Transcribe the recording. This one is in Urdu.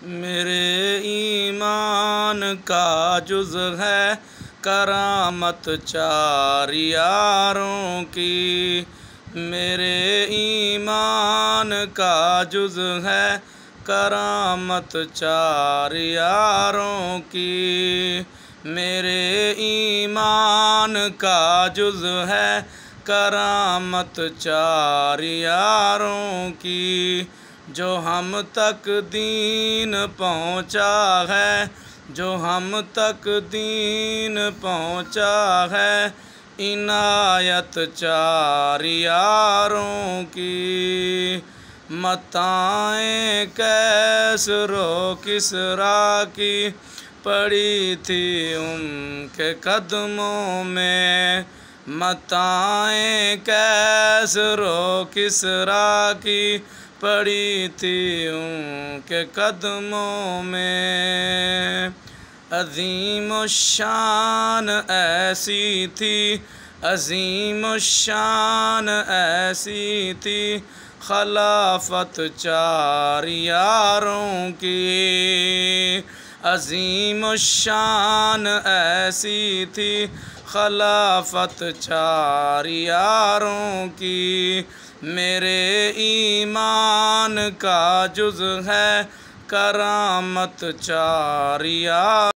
میرے ایمان کا جز ہے کرامت چار یاروں کی، میرے ایمان کا جز ہے کرامت چار یاروں کی، میرے ایمان کا جز ہے کرامت چار یاروں کی، جو ہم تک دین پہنچا ہے، جو ہم تک دین پہنچا ہے، عنایت چار یاروں کی، متاعیں کیسر و کسریٰ کی پڑی تھی ان کے قدموں میں، متاعیں کیسر و کسریٰ کی پڑی تھی ان کے قدموں میں، عظیم الشان ایسی تھی، عظیم الشان ایسی تھی، خلافت چار یاروں کی، عظیم الشان ایسی تھی، خلافت چار یاروں کی، میرے ایمان کا جز ہے کرامت چار یاروں